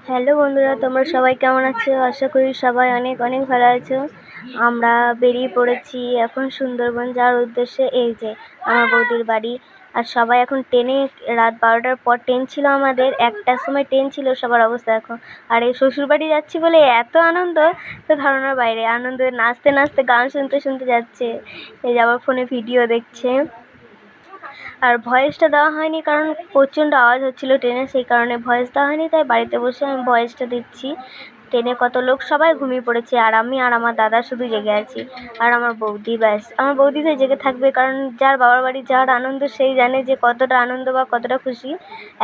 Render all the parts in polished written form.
Hello বন্ধুরা, তোমরা সবাই কেমন আছো? আশা করি সবাই অনেক অনেক ভালো আছো। আমরা বেরিয়ে পড়েছি এখন সুন্দরবন যাওয়ার উদ্দেশ্যে। এই যে আমার বৌদির বাড়ি। আর সবাই এখন ট্রেনে, রাত 12টার পর ট্রেন ছিল আমাদের, 1টার সময় ট্রেন ছিল। সবার অবস্থা দেখো। আর এই শ্বশুরবাড়ি যাচ্ছি বলে এত আনন্দ, তো ধারণার বাইরে আনন্দ। নাচতে নাচতে গান শুনতে শুনতে যাচ্ছে। এই যে আবার ফোনে ভিডিও দেখছে। আর ভয়েসটা দেওয়া হয়নি কারণ প্রচণ্ড আওয়াজ হচ্ছিলো ট্রেনে, সেই কারণে ভয়েস দেওয়া হয়নি। তাই বাড়িতে বসে আমি ভয়েসটা দিচ্ছি। ট্রেনে কত লোক, সবাই ঘুমিয়ে পড়েছে, আর আমি আর আমার দাদা শুধু জেগে আছি। আর আমার বৌদি, ব্যাস আমার বৌদি তো জেগে থাকবে, কারণ যার বাবার বাড়ি যাওয়ার আনন্দ সেই জানে যে কতটা আনন্দ বা কতটা খুশি।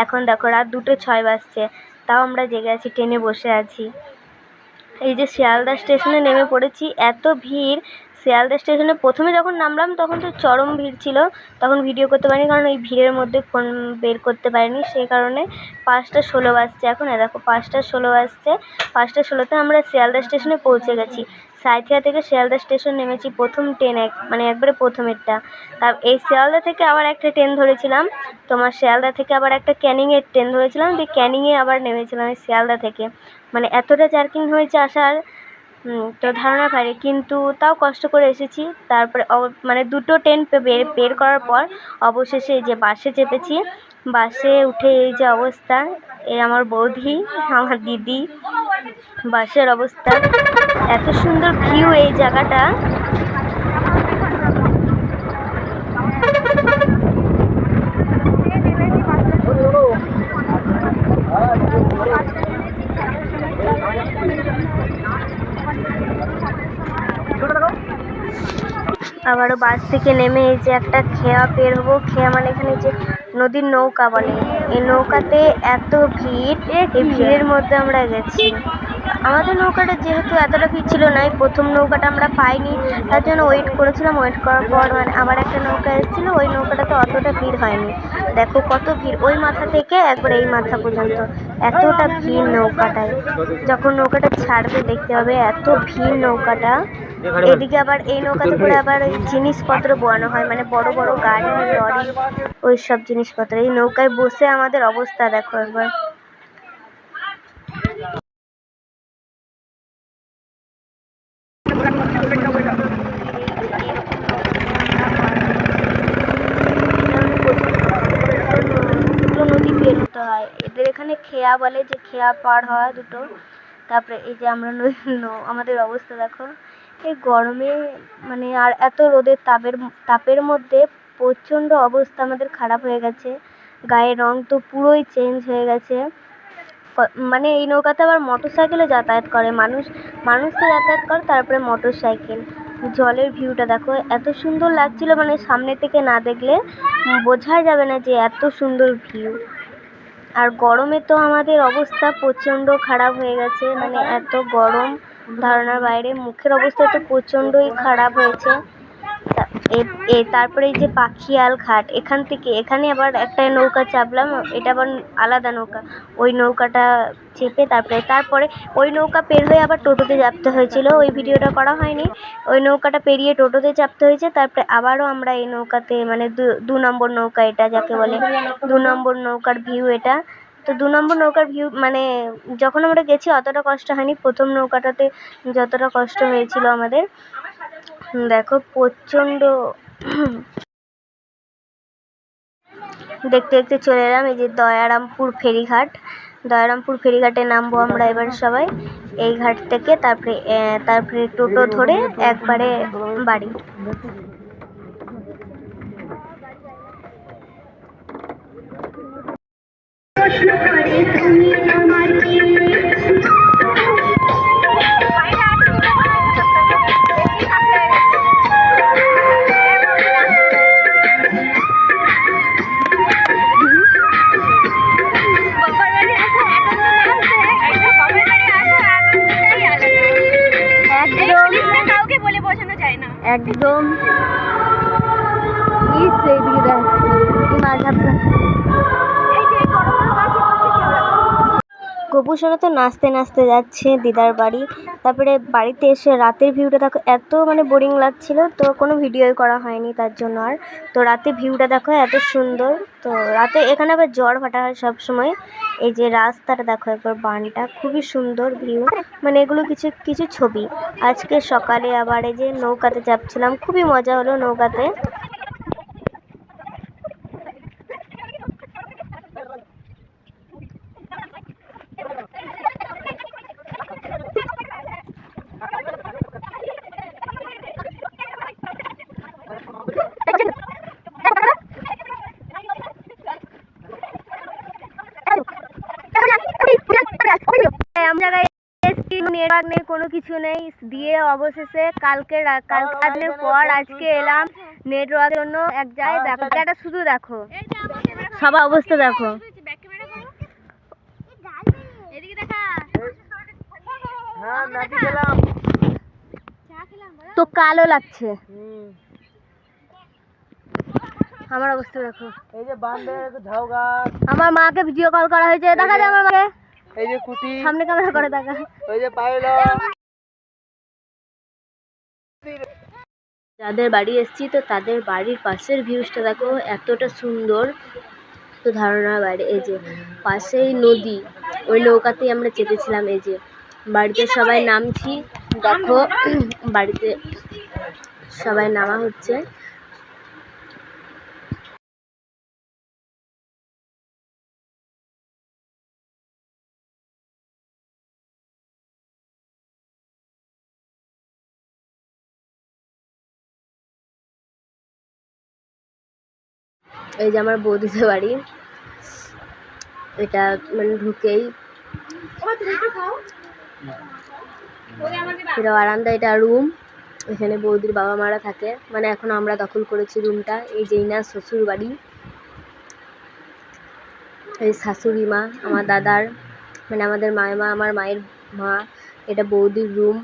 এখন দেখো রাত 2:06 বাজছে, তাও আমরা জেগে আছি, ট্রেনে বসে আছি। এই যে শিয়ালদা স্টেশনে নেমে পড়েছি, এত ভিড়। শিয়ালদা স্টেশনে প্রথমে যখন নামলাম তখন তো চরম ভিড় ছিল, তখন ভিডিও করতে পারিনি কারণ এই ভিড়ের মধ্যে ফোন বের করতে পারিনি, সেই কারণে। 5:16 বাজছে এখন, দেখো 5:16 বাজছে। 5:16-তে আমরা শিয়ালদা স্টেশনে পৌঁছে গেছি। সাঁইথিয়া থেকে শিয়ালদা স্টেশন নেমেছি, প্রথম ট্রেন, মানে একবারে প্রথমেরটা। তার এই শিয়ালদা থেকে আবার একটা ট্রেন ধরেছিলাম, তোমার শিয়ালদা থেকে আবার একটা ক্যানিংয়ের ট্রেন ধরেছিলাম, দিয়ে ক্যানিংয়ে আবার নেমেছিলাম এই শিয়ালদা থেকে। মানে এতটা জার্কিং হয়েছে আসার, তো ধারণার বাইরে, কিন্তু তাও কষ্ট করে এসেছি। তারপরে মানে দুটো ট্রেন বের করার পর অবশেষে এই যে বাসে চেপেছি। বাসে উঠে এই যে অবস্থা, এই আমার বৌদি, আমার দিদি। বাসের অবস্থা এত সুন্দর ভিউ এই জায়গাটা। আবারও বাস থেকে নেমে এই যে একটা খেয়া বের হবো। খেয়া মানে এখানে যে নদীর নৌকা বলে, এই নৌকাতে এত ভিড়, এই ভিড়ের মধ্যে আমরা গেছি। আমাদের নৌকাটা যেহেতু এতটা ভিড় ছিল না, এই প্রথম নৌকাটা আমরা পাইনি, তার জন্য ওয়েট করেছিলাম। ওয়েট করার পর মানে আবার একটা নৌকা এসেছিলো, ওই নৌকাটাতে অতটা ভিড় হয়নি। দেখো কত ভিড়, ওই মাথা থেকে একবার এই মাথা পর্যন্ত এতটা ভিড় নৌকাটায়। যখন নৌকাটা ছাড়বে দেখতে হবে এত ভিড় নৌকাটা। এদিকে আবার এই নৌকাতে করে আবার ওই জিনিসপত্র বোয়ানো হয়, মানে বড় বড় গাড়ি, লরি, ওই সব জিনিসপত্র। এই নৌকায় বসে আমাদের অবস্থা দেখো একবার। দুটো নদী বের হতে হয় এদের এখানে, খেয়া বলে, যে খেয়া পার হয় দুটো। তারপরে এই যে আমরা আমাদের অবস্থা দেখো এই গরমে, মানে আর এত রোদের তাপের মধ্যে প্রচণ্ড অবস্থা আমাদের খারাপ হয়ে গেছে। গায়ের রং তো পুরোই চেঞ্জ হয়ে গেছে। মানে এই নৌকাতে আবার মোটর সাইকেলে যাতায়াত করে মানুষ, মানুষ তো যাতায়াত করে, তারপরে মোটর সাইকেল। জলের ভিউটা দেখো এত সুন্দর লাগছিল, মানে সামনে থেকে না দেখলে বোঝাই যাবে না যে এত সুন্দর ভিউ। আর গরমে তো আমাদের অবস্থা প্রচণ্ড খারাপ হয়ে গেছে, মানে এত গরম ধারণার বাইরে। মুখের অবস্থা তো প্রচণ্ডই খারাপ হয়েছে। তারপরে এই যে পাখিয়াল ঘাট, এখানে আবার একটা নৌকা চাপলাম, এটা আবার আলাদা নৌকা। ওই নৌকাটা চেপে তারপরে ওই নৌকা পের হয়ে আবার টোটোতে চাপতে হয়েছিল, ওই ভিডিওটা করা হয়নি। ওই নৌকাটা পেরিয়ে টোটোতে চাপতে হয়েছে, তারপরে আবারও আমরা এই নৌকাতে, মানে 2 নম্বর নৌকা এটা যাকে বলে, 2 নম্বর নৌকার ভিউ এটা। তো 2 নম্বর নৌকার ভিউ, মানে যখন আমরা গেছি অতটা কষ্ট হয়নি, প্রথম নৌকাটাতে যতটা কষ্ট হয়েছিল আমাদের। দেখো প্রচণ্ড। দেখতে দেখতে চলে এলাম এই যে দয়ারামপুর ফেরিঘাট। দয়ারামপুর ফেরিঘাটে নামবো আমরা এবার সবাই এই ঘাট থেকে। তারপরে টোটো ধরে একবারে বাড়ি। একদম সেইদিকে দেখ মাছ ভাবছে। গোপু সোনা তো নাচতে নাচতে যাচ্ছে দিদার বাড়ি। তারপরে বাড়িতে এসে রাতের ভিউটা দেখো, এত মানে বোরিং লাগছিল, তো কোনো ভিডিওই করা হয়নি তার জন্য আর। তো রাতে ভিউটা দেখো এত সুন্দর। তো রাতে এখানে আবার ঝড় ভাটা হয় সব সময়। এই যে রাস্তাটা দেখো একবার, বানটা খুবই সুন্দর ভিউ। মানে এগুলো কিছু কিছু ছবি। আজকে সকালে আবার এই যে নৌকাতে চাপছিলাম, খুবই মজা হলো নৌকাতে। আমরা নেটওয়ার্ক নেই, কোনো কিছু নেই, দিয়ে অবশেষে কালকে রাতের পর আজকে এলাম নেটওয়ার্কের জন্য এক জায়গায়। দেখো এটা শুধু দেখো, সবার অবস্থা দেখো। তো কালো লাগছে, আমার অবস্থা দেখো। এই যে বান্ধের ঝাউ গাছ, আমার মাকে ভিডিও কল করা হয়েছে, দেখা যায় আমার মাকে। এই যে কুটি সামনে ক্যামেরা করে দেখা, ওই যে পাইলো। যাদের বাড়ি এসেছি তো তাদের বাড়ির পাশের ভিউজটা দেখো, এতটা সুন্দর। তো ধারণার বাইরে। এই যে পাশেই নদী, ওই নৌকাতেই আমরা চেপেছিলাম। এই যে বাড়িতে সবাই নামছি দেখো, বাড়িতে সবাই নামা হচ্ছে। এই যে আমার বৌদিদের বাড়ি, এটা মানে ঢুকেই এটা বারান্দা, এটা রুম। এখানে বৌদির বাবা মারা থাকে, মানে এখন আমরা দখল করেছি রুমটা। এই যে ইনার শ্বশুর বাড়ি, এই শাশুড়ি মা আমার দাদার, মানে আমাদের মায়ের মা, আমার মায়ের মা। এটা বৌদির রুম।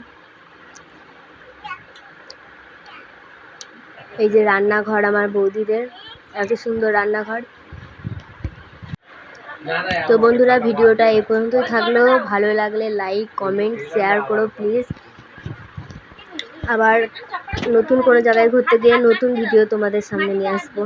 এই যে রান্নাঘর আমার বৌদিদের, এত সুন্দর রান্নাঘর। তো বন্ধুরা, ভিডিওটা এই পর্যন্তই থাকলো। ভালো লাগলে লাইক কমেন্ট শেয়ার করো প্লিজ। আবার নতুন কোনো জায়গায় ঘুরতে গিয়ে নতুন ভিডিও তোমাদের সামনে নিয়ে আসবো।